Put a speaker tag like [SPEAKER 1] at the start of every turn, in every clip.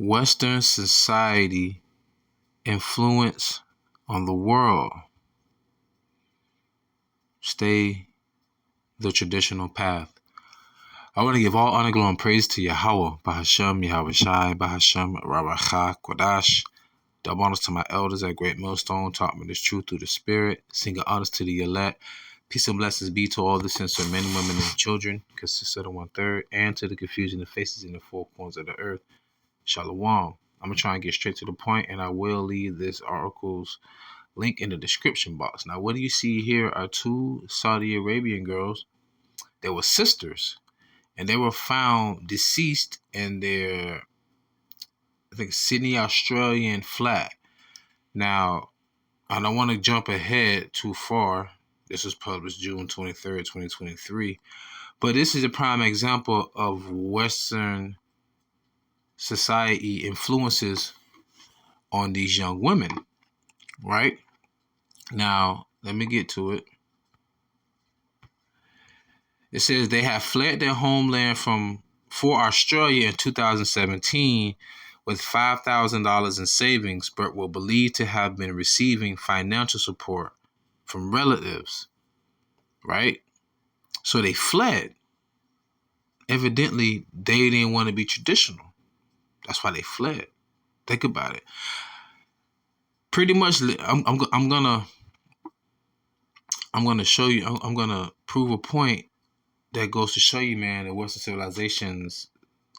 [SPEAKER 1] Western society influence on the world. Stay the traditional path. I want to give all honor, glory, and praise to YAHAWAH, BAHASHAM, YAHAWASHI, BAHASHAM, RAWACHAA, QADASH. Double honors to my elders at Great Millstone, taught me this truth through the Spirit. Single honors to the elect. Peace and blessings be to all the sincere men, women, and children, consistent of 1/3, and to the confusion of faces in the four corners of the earth. Shalom. I'm going to try and get straight to the point, and I will leave this article's link in the description box. Now, what do you see here are two Saudi Arabian girls. They were sisters, and they were found deceased in their, I think, Sydney, Australian flat. Now, I don't want to jump ahead too far. This was published June 23rd, 2023. But this is a prime example of Western society influences on these young women, right? Now, let me get to it. It says they have fled their homeland for Australia in 2017 with $5,000 in savings, but were believed to have been receiving financial support from relatives, right? So they fled. Evidently, they didn't want to be traditional. That's why they fled. Think about it. Pretty much, I'm gonna show you. I'm gonna prove a point that goes to show you, man, that Western civilization's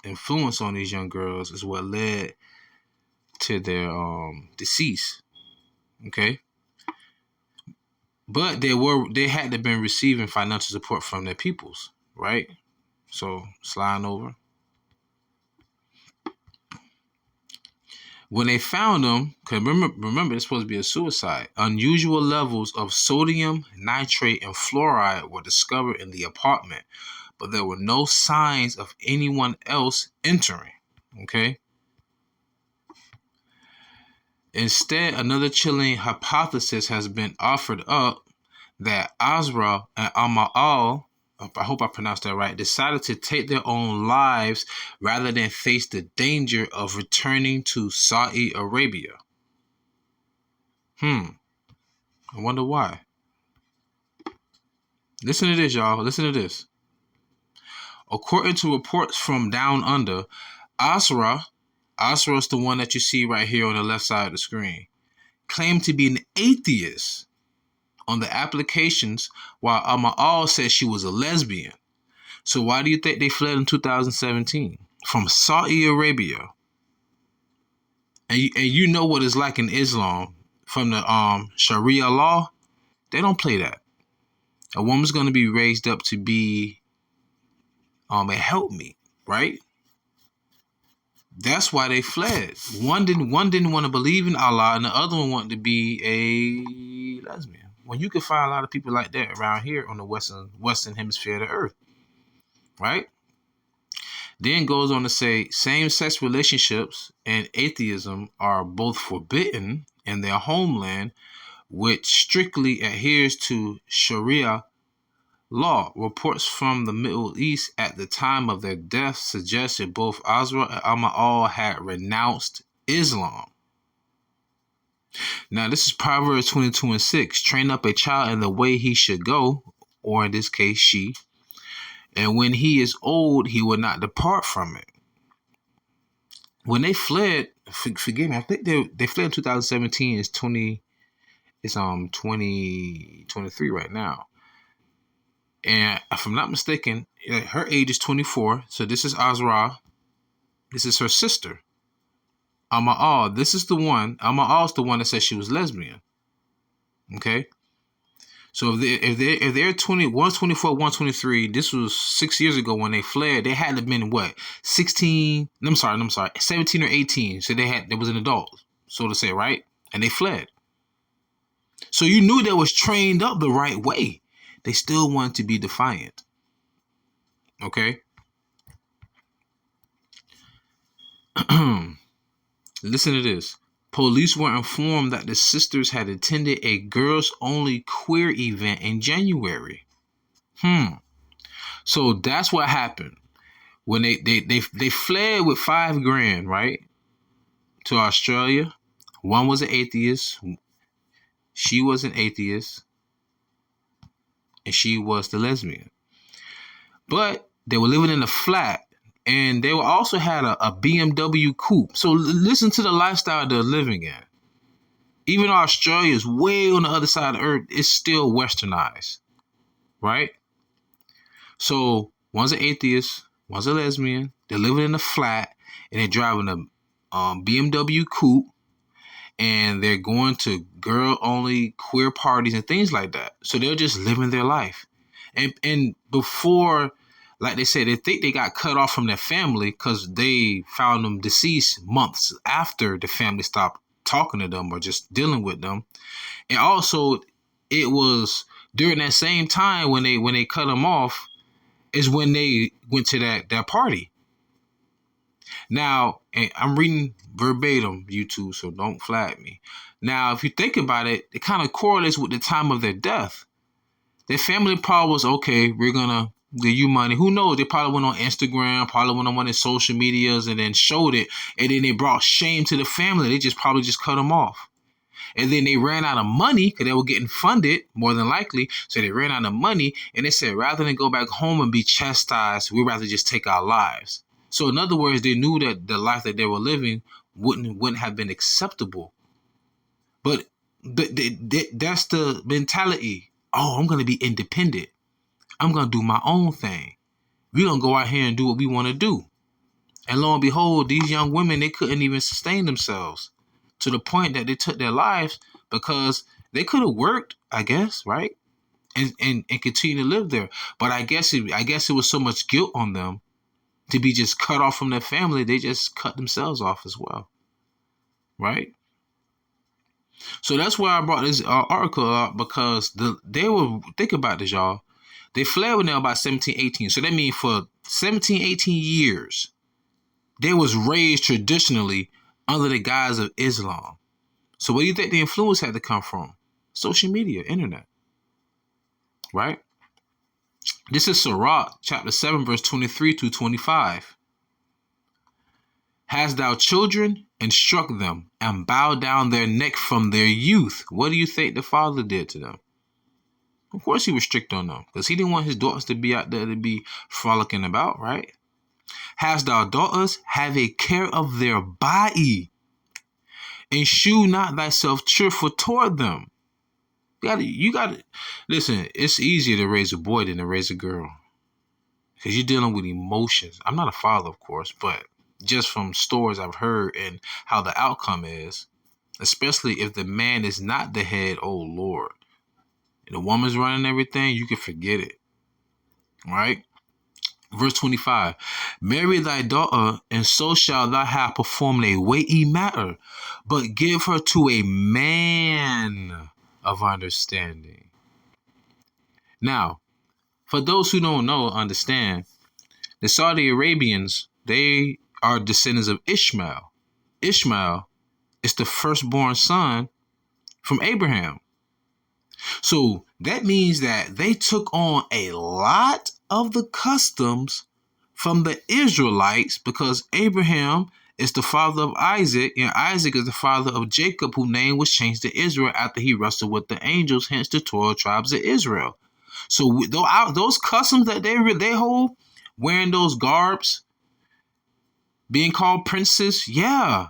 [SPEAKER 1] influence on these young girls is what led to their decease. Okay, but they had to been receiving financial support from their peoples, right? So sliding over. When they found them, because remember, it's supposed to be a suicide, unusual levels of sodium, nitrate, and fluoride were discovered in the apartment, but there were no signs of anyone else entering, okay? Instead, another chilling hypothesis has been offered up that Azra and Amal, I hope I pronounced that right, decided to take their own lives rather than face the danger of returning to Saudi Arabia. I wonder why. Listen to this, y'all. Listen to this. According to reports from Down Under, Asra is the one that you see right here on the left side of the screen, claimed to be an atheist on the applications, while Amal said she was a lesbian. So why do you think they fled in 2017 from Saudi Arabia? And you know what it's like in Islam from the Sharia law. They don't play that. A woman's going to be raised up to be a helpmeet, right? That's why they fled. One didn't want to believe in Allah, and the other one wanted to be a lesbian. Well, you can find a lot of people like that around here on the western hemisphere of the earth, right? Then goes on to say same-sex relationships and atheism are both forbidden in their homeland, which strictly adheres to Sharia law. Reports from the Middle East at the time of their death suggested both Azra and Amal had renounced Islam. Now, this is Proverbs 22:6. Train up a child in the way he should go, or in this case, she, and when he is old, he will not depart from it. When they fled, forgive me, I think they fled in 2017. It's 2023 right now. And if I'm not mistaken, her age is 24. So this is Azra. This is her sister. Amal. This is the one. Amal is the one that said she was lesbian. Okay. So if they're 20, 124, 123, this was 6 years ago when they fled. They had to have been what? 16. I'm sorry, 17 or 18. So they was an adult, so to say, right? And they fled. So you knew they was trained up the right way. They still wanted to be defiant. Okay? Listen to this. Police were informed that the sisters had attended a girls-only queer event in January. So that's what happened. When they fled with $5,000, right? to Australia. One was an atheist. She was an atheist. And she was the lesbian. But they were living in a flat. And they also had a BMW coupe. So listen to the lifestyle they're living in. Even though Australia is way on the other side of the earth, it's still westernized. Right? So one's an atheist, one's a lesbian. They're living in a flat, and they're driving a BMW coupe, and they're going to girl-only queer parties and things like that. So they're just living their life. And before, like they said, they think they got cut off from their family because they found them deceased months after the family stopped talking to them or just dealing with them. And also, it was during that same time when they cut them off is when they went to that party. Now, and I'm reading verbatim, YouTube, so don't flag me. Now, if you think about it, it kind of correlates with the time of their death. Their family probably was, okay, we're going to give you money. Who knows? They probably went on Instagram, probably went on one of their social medias and then showed it. And then they brought shame to the family. They probably cut them off. And then they ran out of money because they were getting funded, more than likely. So they ran out of money. And they said, rather than go back home and be chastised, we'd rather just take our lives. So in other words, they knew that the life that they were living wouldn't have been acceptable. But that's the mentality. Oh, I'm going to be independent. I'm going to do my own thing. We're going to go out here and do what we want to do. And lo and behold, these young women, they couldn't even sustain themselves to the point that they took their lives because they could have worked, I guess, right? And continue to live there. But I guess it was so much guilt on them to be just cut off from their family. They just cut themselves off as well. Right? So that's why I brought this article up, because they were, think about this, y'all. They fled when they were about 17, 18. So that means for 17, 18 years, they was raised traditionally under the guise of Islam. So where do you think the influence had to come from? Social media, internet. Right? This is Sirach, chapter 7, verse 23 to 25. Hast thou children, instruct them, and bow down their neck from their youth. What do you think the father did to them? Of course he was strict on them, because he didn't want his daughters to be out there to be frolicking about, right? Hast thou daughters, have a care of their body, and shew not thyself cheerful toward them. You got to listen. It's easier to raise a boy than to raise a girl, because you're dealing with emotions. I'm not a father, of course, but just from stories I've heard and how the outcome is, especially if the man is not the head, oh Lord, and the woman's running everything, you can forget it. Right? Verse 25, marry thy daughter, and so shall thou have performed a weighty matter, but give her to a man of understanding. Now, for those who don't know or understand, the Saudi Arabians, they are descendants of Ishmael. Ishmael is the firstborn son from Abraham. So that means that they took on a lot of the customs from the Israelites, because Abraham is the father of Isaac, and Isaac is the father of Jacob, whose name was changed to Israel after he wrestled with the angels, hence the 12 tribes of Israel. So those customs that they hold, wearing those garbs, being called princes, yeah,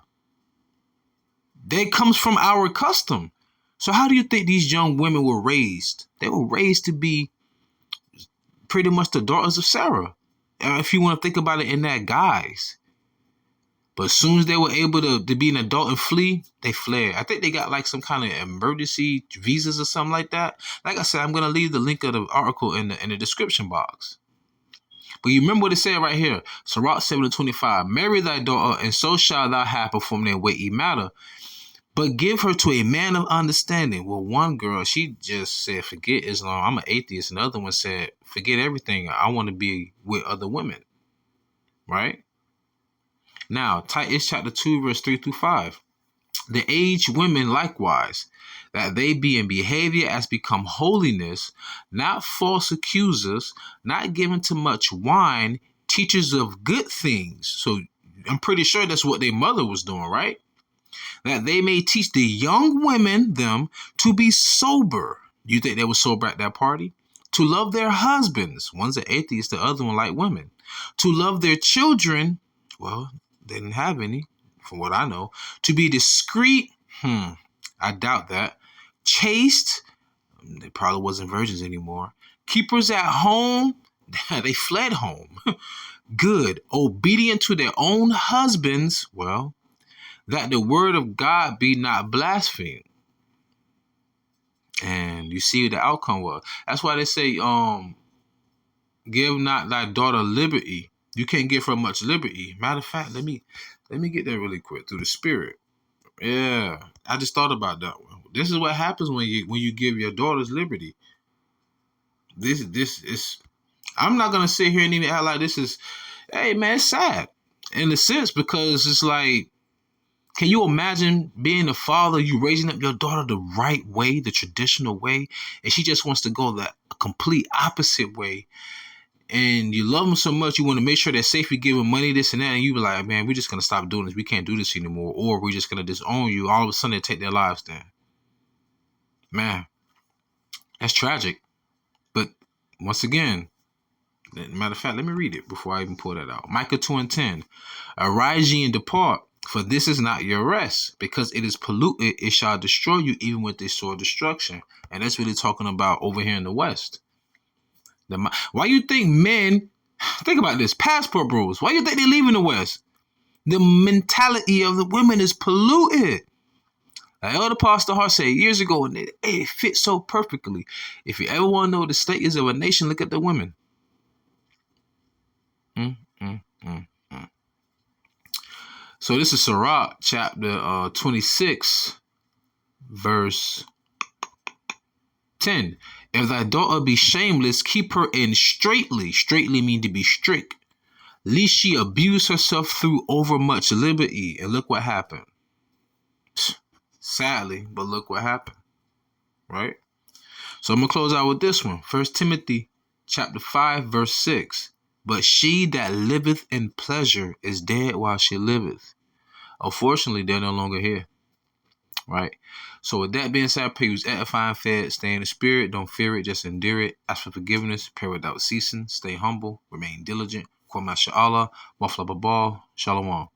[SPEAKER 1] they comes from our custom. So how do you think these young women were raised? They were raised to be pretty much the daughters of Sarah, if you want to think about it in that guise. But as soon as they were able to be an adult and flee, they fled. I think they got like some kind of emergency visas or something like that. Like I said, I'm going to leave the link of the article in the description box. But you remember what it said right here. Sirach 7:25. Marry thy daughter, and so shall thou have performed a weighty matter, but give her to a man of understanding. Well, one girl, she just said, forget Islam, I'm an atheist. And the other one said, forget everything, I want to be with other women. Right? Now, Titus chapter 2, verse 3 through 5. The aged women likewise, that they be in behavior as become holiness, not false accusers, not given to much wine, teachers of good things. So I'm pretty sure that's what their mother was doing, right? that they may teach the young women them to be sober. You think they were sober at that party? To love their husbands. One's an atheist, the other one like women. To love their children. Well, they didn't have any, from what I know. To be discreet. I doubt that. Chaste. They probably wasn't virgins anymore. Keepers at home. They fled home. Good. Obedient to their own husbands. Well, that the word of God be not blasphemed. And you see what the outcome was. That's why they say, give not thy daughter liberty. You can't give her much liberty. Matter of fact, let me get there really quick through the Spirit. Yeah, I just thought about that one. This is what happens when you give your daughters liberty. This is. I'm not gonna sit here and even act like this is. Hey man, it's sad in a sense, because it's like, can you imagine being a father, you raising up your daughter the right way, the traditional way, and she just wants to go the complete opposite way, and you love them so much, you want to make sure they're safe, you give them money, this and that, and you be like, man, we're just going to stop doing this. We can't do this anymore, or we're just going to disown you. All of a sudden, they take their lives then. Man, that's tragic. But once again, matter of fact, let me read it before I even pull that out. Micah 2:10. Arise ye and depart, for this is not your rest, because it is polluted, it shall destroy you even with this sword destruction. And that's really talking about over here in the West. Why you think men, think about this, passport bros, why you think they leave in the West? The mentality of the women is polluted. Elder Pastor Hart said years ago, and it fits so perfectly. If you ever want to know the status of a nation, look at the women. So this is Sirach chapter 26, verse 10. If thy daughter be shameless, keep her in straitly. Straitly mean to be strict. Lest she abuse herself through overmuch liberty. And look what happened. Sadly, but look what happened. Right? So I'm going to close out with this one. 1 Timothy chapter 5, verse 6. But she that liveth in pleasure is dead while she liveth. Unfortunately, they're no longer here. Right? So with that being said, I pray you was edifying, fed, stay in the Spirit, don't fear it, just endure it. Ask for forgiveness, pray without ceasing, stay humble, remain diligent. Kwame Allah, Wafla Babal, Shalom.